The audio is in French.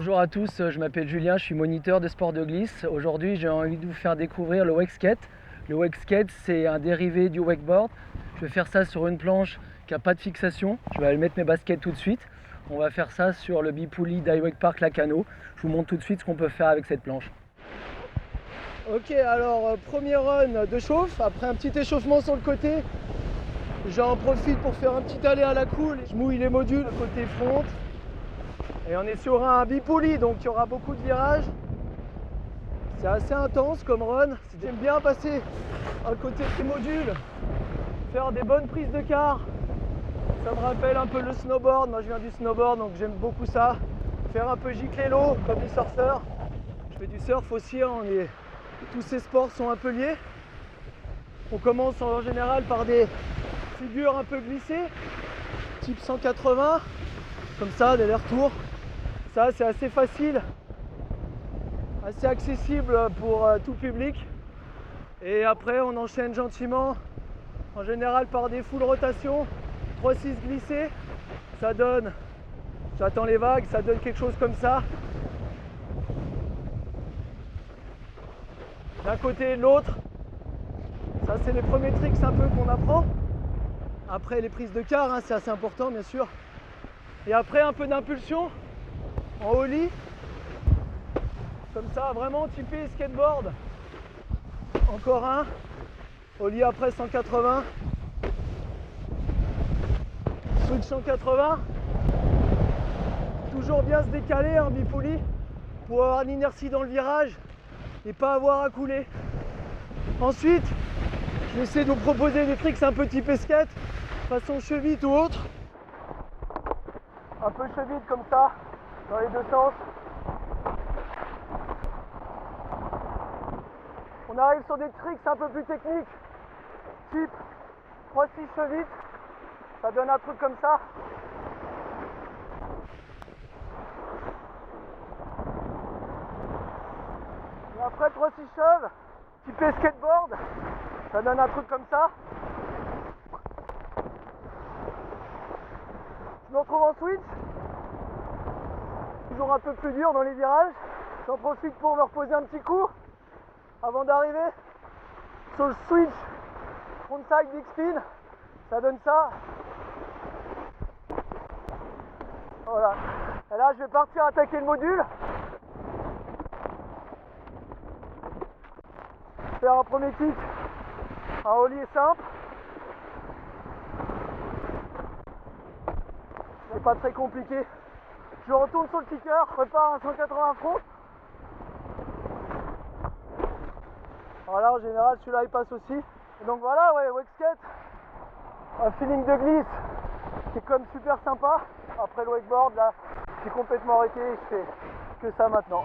Bonjour à tous, je m'appelle Julien, je suis moniteur de sport de glisse. Aujourd'hui, j'ai envie de vous faire découvrir le wake skate. Le wake skate, c'est un dérivé du wakeboard. Je vais faire ça sur une planche qui n'a pas de fixation. Je vais aller mettre mes baskets tout de suite. On va faire ça sur le bipoulis d'iWake Park Lacanau. Je vous montre tout de suite ce qu'on peut faire avec cette planche. Ok, alors premier run de chauffe. Après un petit échauffement sur le côté, j'en profite pour faire un petit aller à la cool. Je mouille les modules côté front. Et on est sur un bipoulis, donc il y aura beaucoup de virages. C'est assez intense comme run. J'aime bien passer à côté des modules, faire des bonnes prises de quart. Ça me rappelle un peu le snowboard. Moi je viens du snowboard, donc j'aime beaucoup ça. Faire un peu gicler l'eau comme les surfeurs. Je fais du surf aussi, hein. Tous ces sports sont un peu liés. On commence en général par des figures un peu glissées, type 180, comme ça, des allers-retours. Ça c'est assez facile, assez accessible pour tout public. Et après on enchaîne gentiment, en général par des full rotations, 3-6 glissés. Ça donne, j'attends les vagues, ça donne quelque chose comme ça. D'un côté et de l'autre. Ça c'est les premiers tricks un peu qu'on apprend. Après les prises de quart, hein, c'est assez important bien sûr. Et après un peu d'impulsion en ollie. Comme ça, vraiment typé skateboard. Encore un. Ollie après 180. Switch 180. Toujours bien se décaler, un bipoulis, pour avoir l'inertie dans le virage et pas avoir à couler. Ensuite, je vais essayer de vous proposer des tricks un peu typé skate, façon chevite ou autre. Un peu chevite comme ça, dans les deux sens. On arrive sur des tricks un peu plus techniques, type 3-6 chevites, ça donne un truc comme ça. Et après 3-6 cheves, typé skateboard, ça donne un truc comme ça. Je me retrouve en switch, toujours un peu plus dur dans les virages. J'en profite pour me reposer un petit coup avant d'arriver sur le switch frontside big spin. Ça donne ça. Voilà. Et là je vais partir attaquer le module. Faire un premier kick. Un ollie simple. C'est pas très compliqué. Je retourne sur le kicker, prépare un 180 front. Voilà, en général celui-là il passe aussi. Et donc voilà, ouais, wake skate, un feeling de glisse qui est comme super sympa. Après le wakeboard, là, j'ai complètement arrêté et je fais que ça maintenant.